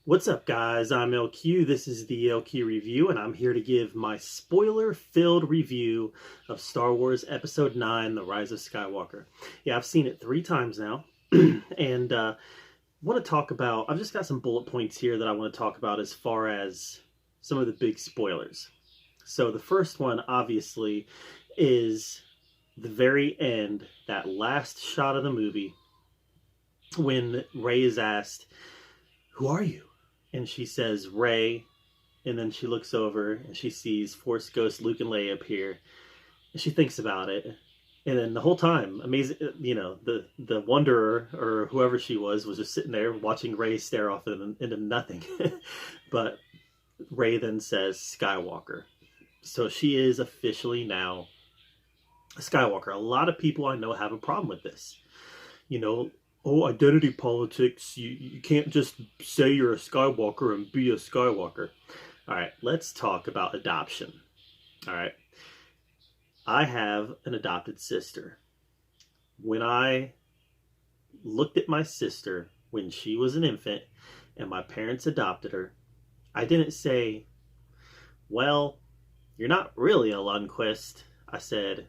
What's up, guys? I'm LQ. This is the LQ Review, and I'm here to give my spoiler-filled review of Star Wars Episode 9, The Rise of Skywalker. Yeah, I've seen it 3 times now, and want to talk about... I've just got some bullet points here that I want to talk about as far as some of the big spoilers. So the first one, obviously, is the very end, that last shot of the movie, when Rey is asked, "Who are you?" And she says, "Rey," and then she looks over and she sees Force Ghost Luke and Leia appear. And she thinks about it. And then the whole time, amazing, the Wanderer, or whoever she was just sitting there watching Rey stare off into nothing. But Rey then says, "Skywalker." So she is officially now a Skywalker. A lot of people I know have a problem with this. Oh, identity politics, you can't just say you're a Skywalker and be a Skywalker. All right, let's talk about adoption. All right, I have an adopted sister. When I looked at my sister when she was an infant and my parents adopted her, I didn't say, "Well, you're not really a Lundquist." I said,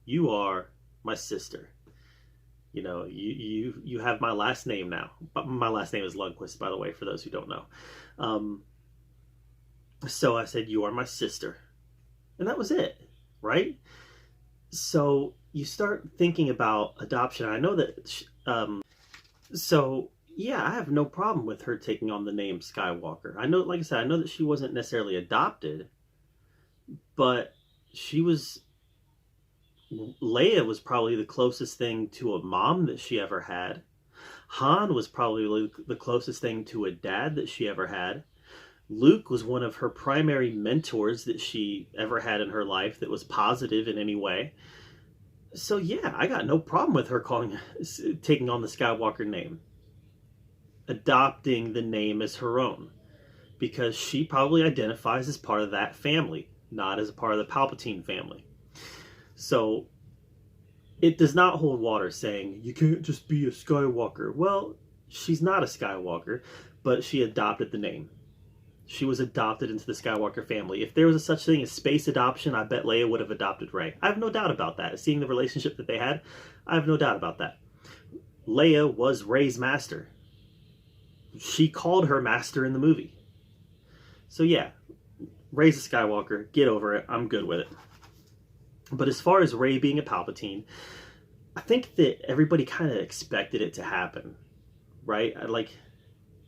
"You are my sister. You have my last name now." But my last name is Lundquist, by the way, for those who don't know. So I said, "You are my sister." And that was it, right? So you start thinking about adoption. I know that... so, yeah, I have no problem with her taking on the name Skywalker. I know, like I said, I know that she wasn't necessarily adopted, but she was... Leia was probably the closest thing to a mom that she ever had. Han was probably the closest thing to a dad that she ever had. Luke was one of her primary mentors that she ever had in her life that was positive in any way. So yeah, I got no problem with her taking on the Skywalker name, adopting the name as her own, because she probably identifies as part of that family, not as a part of the Palpatine family. So it does not hold water saying you can't just be a Skywalker. Well, she's not a Skywalker, but she adopted the name. She was adopted into the Skywalker family. If there was a such thing as space adoption, I bet Leia would have adopted Rey. I have no doubt about that. Seeing the relationship that they had, I have no doubt about that. Leia was Rey's master. She called her master in the movie. So yeah, Rey's a Skywalker. Get over it. I'm good with it. But as far as Rey being a Palpatine, I think that everybody kind of expected it to happen, right?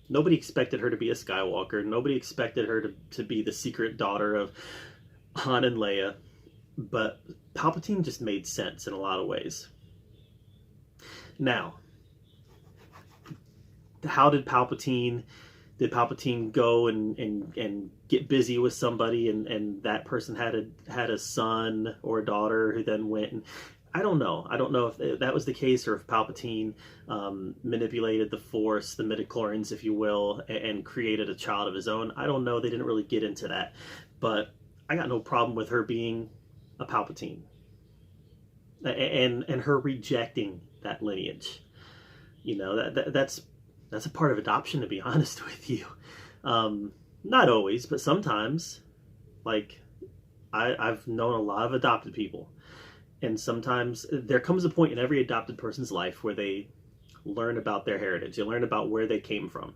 Nobody expected her to be a Skywalker. Nobody expected her to be the secret daughter of Han and Leia. But Palpatine just made sense in a lot of ways. Now, how did Palpatine go and get busy with somebody and that person had a son or a daughter who then went and... I don't know if that was the case, or if Palpatine manipulated the Force, the midichlorians, if you will, and created a child of his own. I don't know. They didn't really get into that. But I got no problem with her being a Palpatine. And her rejecting that lineage. That's a part of adoption, to be honest with you. Not always, but sometimes. I've known a lot of adopted people. And sometimes there comes a point in every adopted person's life where they learn about their heritage. They learn about where they came from.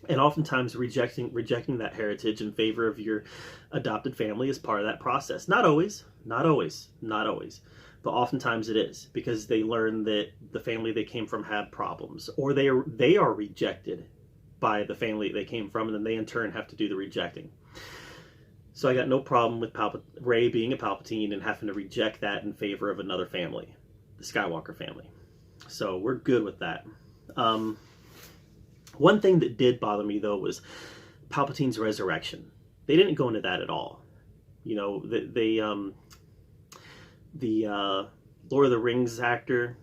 And oftentimes rejecting that heritage in favor of your adopted family is part of that process. Not always. But oftentimes it is, because they learn that the family they came from had problems, or they are rejected by the family they came from, and then they in turn have to do the rejecting. So I got no problem with Rey being a Palpatine and having to reject that in favor of another family, the Skywalker family. So we're good with that. One thing that did bother me, though, was Palpatine's resurrection. They didn't go into that at all. The Lord of the Rings actor,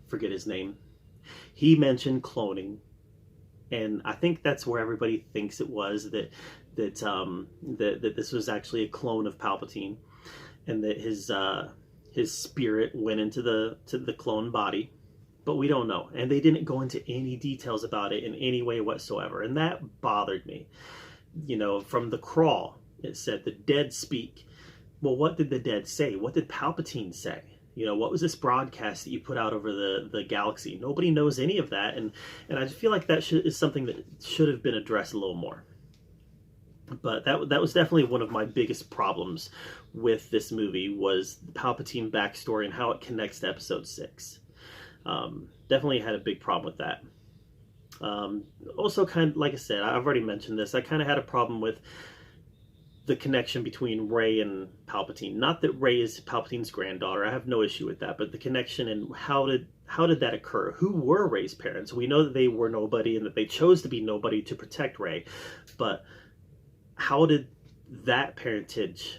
forget his name, he mentioned cloning, and I think that's where everybody thinks it was, that this was actually a clone of Palpatine, and that his spirit went into the clone body. but we don't know. And they didn't go into any details about it in any way whatsoever. And that bothered me. You know, from the crawl, it said the dead speak. Well, what did the dead say? What did Palpatine say? You know, what was this broadcast that you put out over the galaxy? Nobody knows any of that. And I feel like that is something that should have been addressed a little more. But that was definitely one of my biggest problems with this movie, was the Palpatine backstory and how it connects to Episode 6. Definitely had a big problem with that. Also, kind of, like I said, I've already mentioned this, I kind of had a problem with the connection between Rey and Palpatine. Not that Rey is Palpatine's granddaughter, I have no issue with that, but the connection and how did that occur? Who were Rey's parents? We know that they were nobody and that they chose to be nobody to protect Rey, but how did that parentage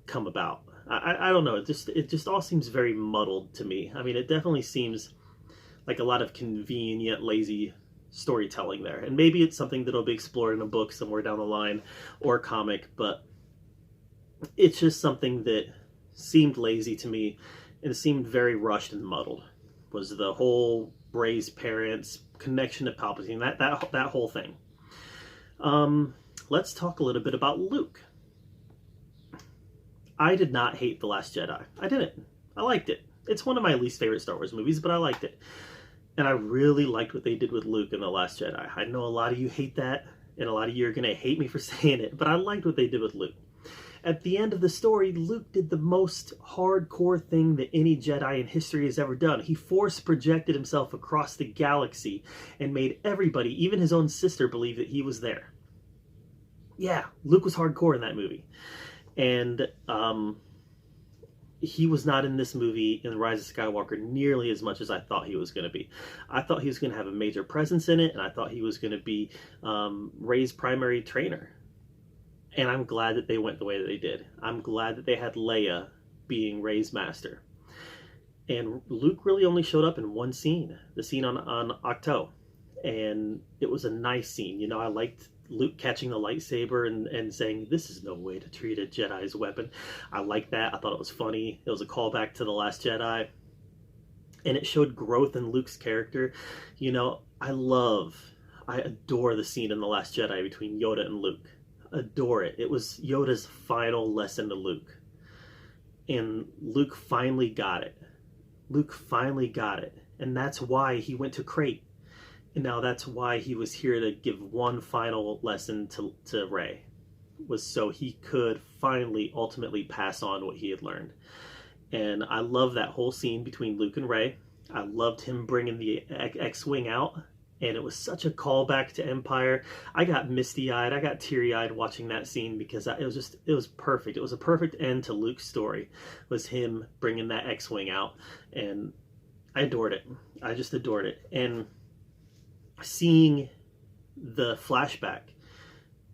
come about? I don't know. It just all seems very muddled to me. I mean, it definitely seems like a lot of convenient, lazy storytelling there. And maybe it's something that'll be explored in a book somewhere down the line or a comic, but it's just something that seemed lazy to me and it seemed very rushed and muddled. Was the whole Rey's parents connection to Palpatine, that whole thing. Let's talk a little bit about Luke. I did not hate The Last Jedi. I didn't. I liked it. It's one of my least favorite Star Wars movies, but I liked it. And I really liked what they did with Luke in The Last Jedi. I know a lot of you hate that, and a lot of you are going to hate me for saying it, but I liked what they did with Luke. At the end of the story, Luke did the most hardcore thing that any Jedi in history has ever done. He force projected himself across the galaxy and made everybody, even his own sister, believe that he was there. Yeah, Luke was hardcore in that movie. And he was not in this movie, in The Rise of Skywalker, nearly as much as I thought he was going to be. I thought he was going to have a major presence in it, and I thought he was going to be Rey's primary trainer. And I'm glad that they went the way that they did. I'm glad that they had Leia being Rey's master. And Luke really only showed up in one scene, the scene on Ahch-To. And it was a nice scene. You know, I liked Luke catching the lightsaber and saying, "This is no way to treat a Jedi's weapon." I liked that. I thought it was funny. It was a callback to The Last Jedi. And it showed growth in Luke's character. You know, I adore the scene in The Last Jedi between Yoda and Luke. Adore it. It was Yoda's final lesson to Luke. And Luke finally got it. Luke finally got it. And that's why he went to Crate. And now that's why he was here to give one final lesson to Rey, was so he could finally, ultimately pass on what he had learned. And I love that whole scene between Luke and Rey. I loved him bringing the X-Wing out, and it was such a callback to Empire. I got misty-eyed, I got teary-eyed watching that scene because it was perfect. It was a perfect end to Luke's story, was him bringing that X-Wing out, and I adored it. I just adored it. And seeing the flashback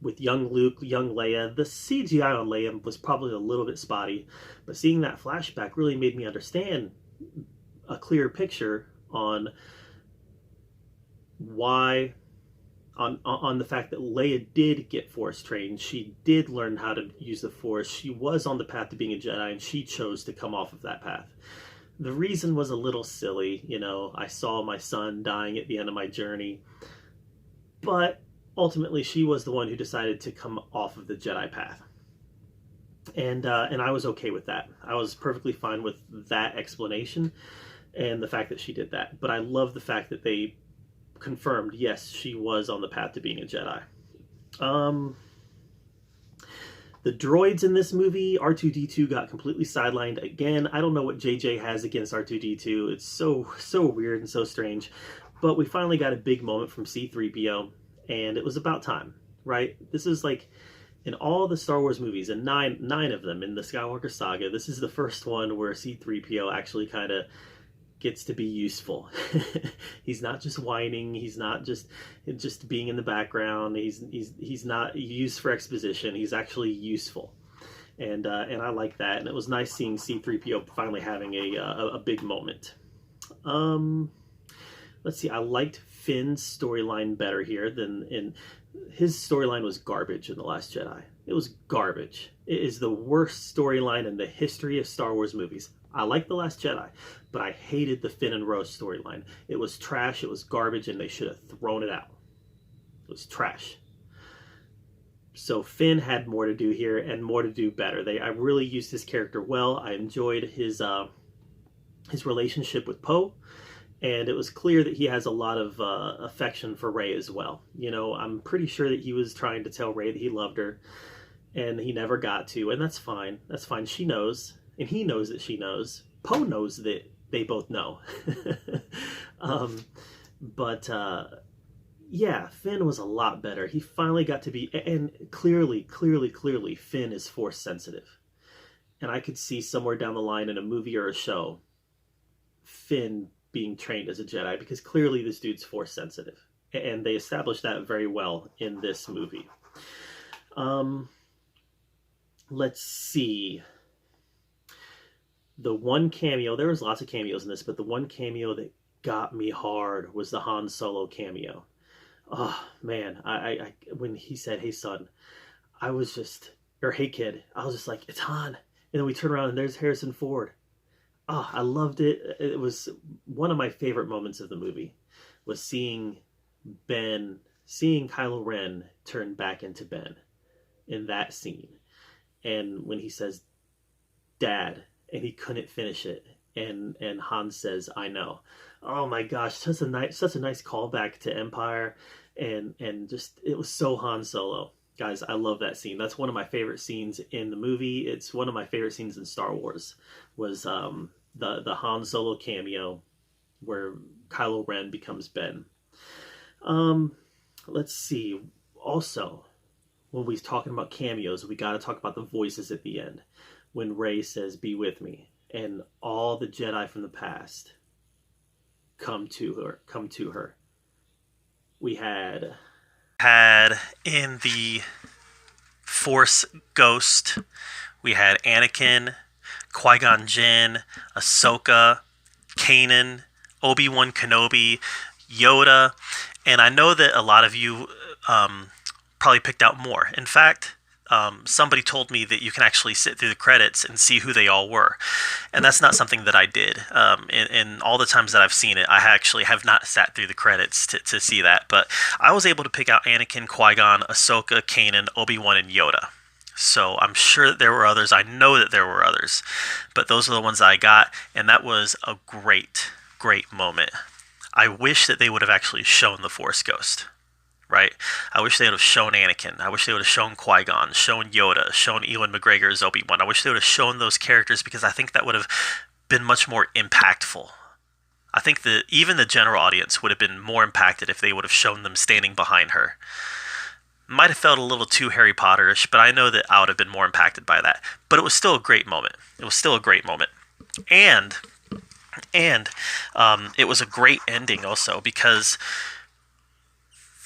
with young Luke, young Leia, the CGI on Leia was probably a little bit spotty, but seeing that flashback really made me understand a clear picture on why, on the fact that Leia did get Force trained. She did learn how to use the Force. She was on the path to being a Jedi, and she chose to come off of that path. The reason was a little silly, you know, I saw my son dying at the end of my journey, but ultimately she was the one who decided to come off of the Jedi path. And I was okay with that. I was perfectly fine with that explanation and the fact that she did that. But I love the fact that they confirmed, yes, she was on the path to being a Jedi. The droids in this movie, R2-D2 got completely sidelined again. I don't know what JJ has against R2-D2. It's so weird and so strange. But we finally got a big moment from C-3PO, and it was about time, right? This is like, in all the Star Wars movies, and nine of them in the Skywalker saga, this is the first one where C-3PO actually kind of gets to be useful. He's not just whining. He's not just being in the background. He's not used for exposition. He's actually useful, and I like that. And it was nice seeing C-3PO finally having a big moment. Let's see. I liked Finn's storyline better here than in his storyline. Was garbage in The Last Jedi. It was garbage. It is the worst storyline in the history of Star Wars movies. I like The Last Jedi, but I hated the Finn and Rose storyline. It was trash, it was garbage, and they should have thrown it out. It was trash. So Finn had more to do here and more to do better. I really used his character well. I enjoyed his relationship with Poe, and it was clear that he has a lot of affection for Rey as well. You know, I'm pretty sure that he was trying to tell Rey that he loved her, and he never got to, and that's fine. That's fine. She knows, and he knows that she knows. Poe knows that they both know. But yeah, Finn was a lot better. He finally got to be, and clearly, Finn is force sensitive. And I could see somewhere down the line in a movie or a show, Finn being trained as a Jedi, because clearly this dude's force sensitive. And they established that very well in this movie. Let's see. The one cameo, there was lots of cameos in this, but the one cameo that got me hard was the Han Solo cameo. Oh man, I when he said, "Hey son," I was just, or "Hey kid," I was just like, "It's Han." And then we turn around and there's Harrison Ford. Oh, I loved it. It was one of my favorite moments of the movie, was seeing Kylo Ren turn back into Ben in that scene. And when he says, "Dad," and he couldn't finish it, and Han says, "I know." Oh my gosh, such a nice callback to Empire, and just, it was so Han Solo. Guys, I love that scene. That's one of my favorite scenes in the movie. It's one of my favorite scenes in Star Wars, was the Han Solo cameo where Kylo Ren becomes Ben. Let's see. Also, when we're talking about cameos, we got to talk about the voices at the end. When Rey says, "Be with me," and all the Jedi from the past come to her. We had in the Force Ghost, we had Anakin, Qui-Gon Jinn, Ahsoka, Kanan, Obi-Wan Kenobi, Yoda, and I know that a lot of you probably picked out more. In fact, somebody told me that you can actually sit through the credits and see who they all were. And that's not something that I did. In all the times that I've seen it, I actually have not sat through the credits to see that. But I was able to pick out Anakin, Qui-Gon, Ahsoka, Kanan, Obi-Wan, and Yoda. So I'm sure that there were others. I know that there were others. But those are the ones I got. And that was a great, great moment. I wish that they would have actually shown the Force Ghost. Right? I wish they would have shown Anakin. I wish they would have shown Qui-Gon, shown Yoda, shown Ewan McGregor as Obi-Wan. I wish they would have shown those characters, because I think that would have been much more impactful. I think that even the general audience would have been more impacted if they would have shown them standing behind her. Might have felt a little too Harry Potter-ish, but I know that I would have been more impacted by that. But it was still a great moment. It was still a great moment. And it was a great ending also, because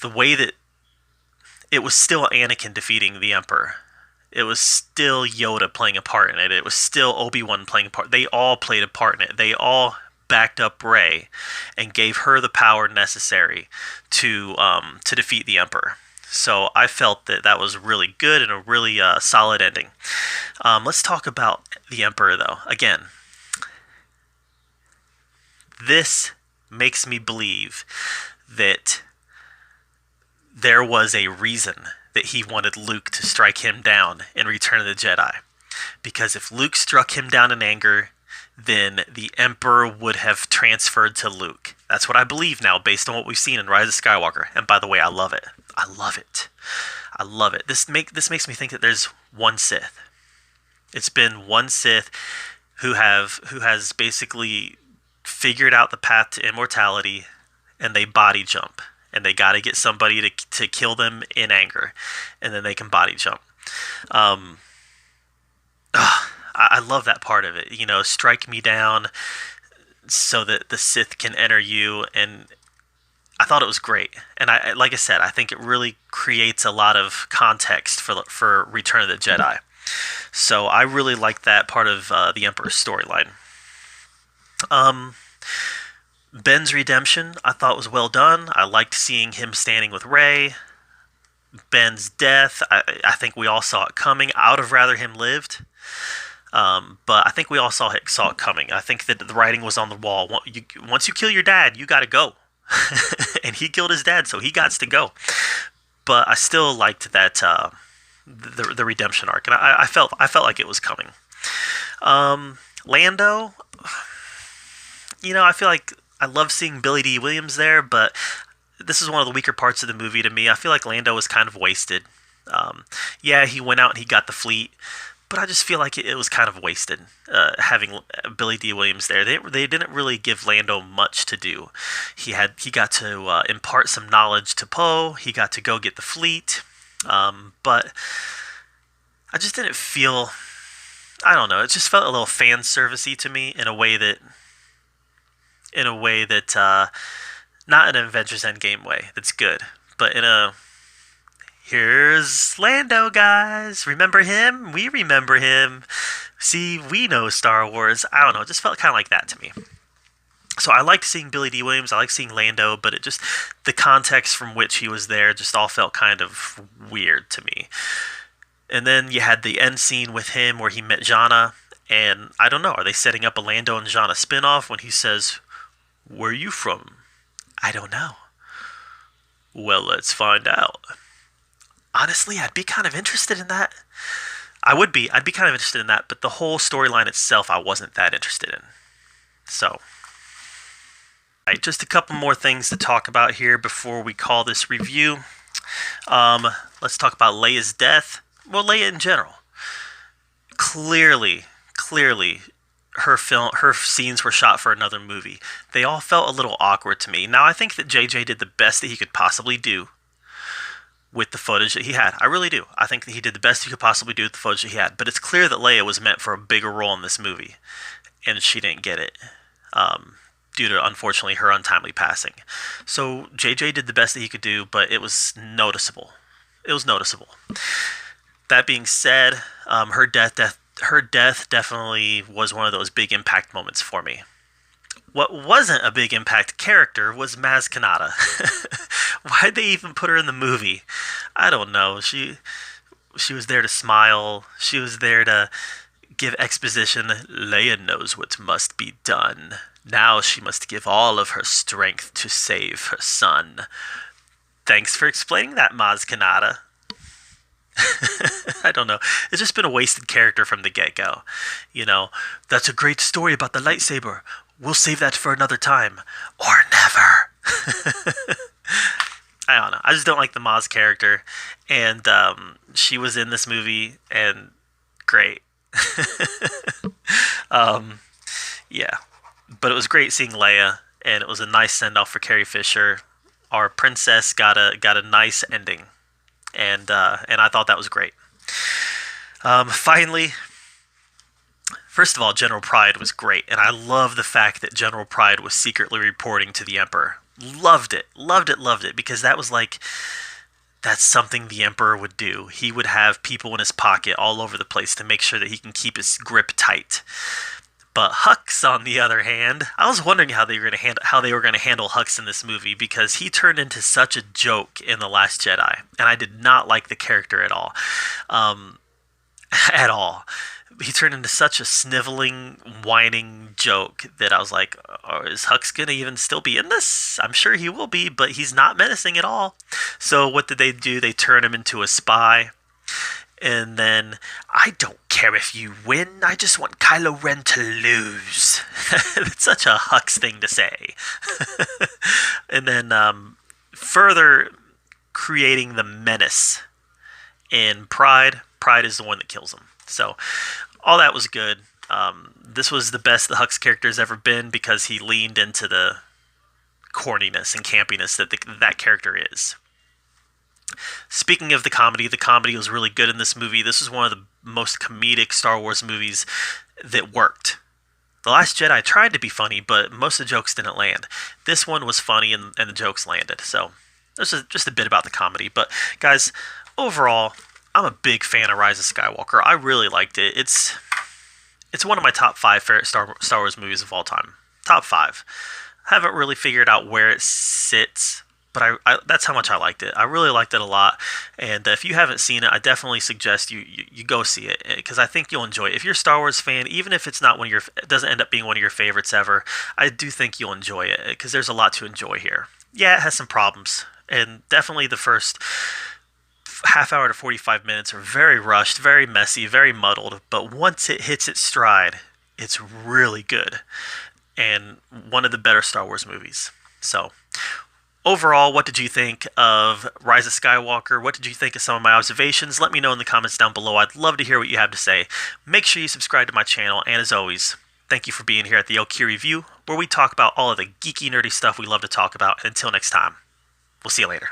the way that it was still Anakin defeating the Emperor. It was still Yoda playing a part in it. It was still Obi-Wan playing a part. They all played a part in it. They all backed up Rey and gave her the power necessary to defeat the Emperor. So I felt that was really good and a really solid ending. Let's talk about the Emperor, though. Again, this makes me believe that there was a reason that he wanted Luke to strike him down in Return of the Jedi. Because if Luke struck him down in anger, then the Emperor would have transferred to Luke. That's what I believe now, based on what we've seen in Rise of Skywalker. And by the way, I love it. I love it. I love it. This makes me think that there's one Sith. It's been one Sith who has basically figured out the path to immortality, and they body jump. And they got to get somebody to kill them in anger, and then they can body jump. I love that part of it. You know, strike me down so that the Sith can enter you, and I thought it was great. And like I said, I think it really creates a lot of context for Return of the Jedi. So I really like that part of the Emperor's storyline. Ben's redemption, I thought, was well done. I liked seeing him standing with Rey. Ben's death, I think we all saw it coming. I would have rather him lived. But I think we all saw it coming. I think that the writing was on the wall. Once you kill your dad, you got to go. And he killed his dad, so he got to go. But I still liked that the redemption arc, and I felt like it was coming. Lando, I feel like I love seeing Billy D. Williams there, but this is one of the weaker parts of the movie to me. I feel like Lando was kind of wasted. Yeah, he went out and he got the fleet, but I just feel like it was kind of wasted having Billy D. Williams there. They didn't really give Lando much to do. He got to impart some knowledge to Poe. He got to go get the fleet, but I just didn't feel. I don't know. It just felt a little fan servicey to me in a way that not in an Avengers Endgame way. That's good, but in a here's Lando, guys. Remember him? We remember him. See, we know Star Wars. I don't know. It just felt kind of like that to me. So I liked seeing Billy D. Williams. I liked seeing Lando, but the context from which he was there just all felt kind of weird to me. And then you had the end scene with him where he met Jannah, and I don't know, are they setting up a Lando and Jannah spinoff when he says, "Where are you from?" I don't know. Well, let's find out. Honestly, I'd be kind of interested in that. I'd be kind of interested in that, but the whole storyline itself I wasn't that interested in. So, right, just a couple more things to talk about here before we call this review. Let's talk about Leia's death. Well, Leia in general. Clearly, her scenes were shot for another movie. They all felt a little awkward to me. Now, I think that JJ did the best that he could possibly do with the footage that he had. I really do. I think that he did the best he could possibly do with the footage that he had. But it's clear that Leia was meant for a bigger role in this movie, and she didn't get it due to, unfortunately, her untimely passing. So JJ did the best that he could do, but it was noticeable. That being said, her death definitely was one of those big impact moments for me. What wasn't a big impact character was Maz Kanata. Why'd they even put her in the movie? I don't know. She was there to smile. She was there to give exposition. Leia knows what must be done. Now she must give all of her strength to save her son. Thanks for explaining that, Maz Kanata. I don't know. It's just been a wasted character from the get-go. That's a great story about the lightsaber. We'll save that for another time. Or never. I don't know. I just don't like the Maz character. And she was in this movie, and great. Yeah. But it was great seeing Leia, and it was a nice send-off for Carrie Fisher. Our princess got a nice ending. And I thought that was great. Finally, first of all, General Pryde was great, and I love the fact that General Pryde was secretly reporting to the Emperor. Loved it, because that's something the Emperor would do. He would have people in his pocket all over the place to make sure that he can keep his grip tight. But Hux, on the other hand, I was wondering how they were going to handle Hux in this movie, because he turned into such a joke in The Last Jedi, and I did not like the character at all. At all. He turned into such a sniveling, whining joke that I was like, is Hux going to even still be in this? I'm sure he will be, but he's not menacing at all. So what did they do? They turned him into a spy. And then, I don't care if you win, I just want Kylo Ren to lose. That's such a Hux thing to say. And then, further creating the menace in Pryde. Pryde is the one that kills him. So, all that was good. This was the best the Hux character has ever been, because he leaned into the corniness and campiness that character is. Speaking of the comedy was really good in this movie. This is one of the most comedic Star Wars movies that worked. The Last Jedi tried to be funny, but most of the jokes didn't land. This one was funny, and the jokes landed. So, there's just a bit about the comedy. But, guys, overall, I'm a big fan of Rise of Skywalker. I really liked it. It's one of my top 5 favorite Star Wars movies of all time. Top 5. Haven't really figured out where it sits but that's how much I liked it. I really liked it a lot, and if you haven't seen it, I definitely suggest you go see it because I think you'll enjoy it. If you're a Star Wars fan, even if it's not it doesn't end up being one of your favorites ever, I do think you'll enjoy it because there's a lot to enjoy here. Yeah, it has some problems, and definitely the first half hour to 45 minutes are very rushed, very messy, very muddled, but once it hits its stride, it's really good and one of the better Star Wars movies. So, overall, what did you think of Rise of Skywalker? What did you think of some of my observations? Let me know in the comments down below. I'd love to hear what you have to say. Make sure you subscribe to my channel, and as always, thank you for being here at the LQ Review, where we talk about all of the geeky, nerdy stuff we love to talk about. And until next time, we'll see you later.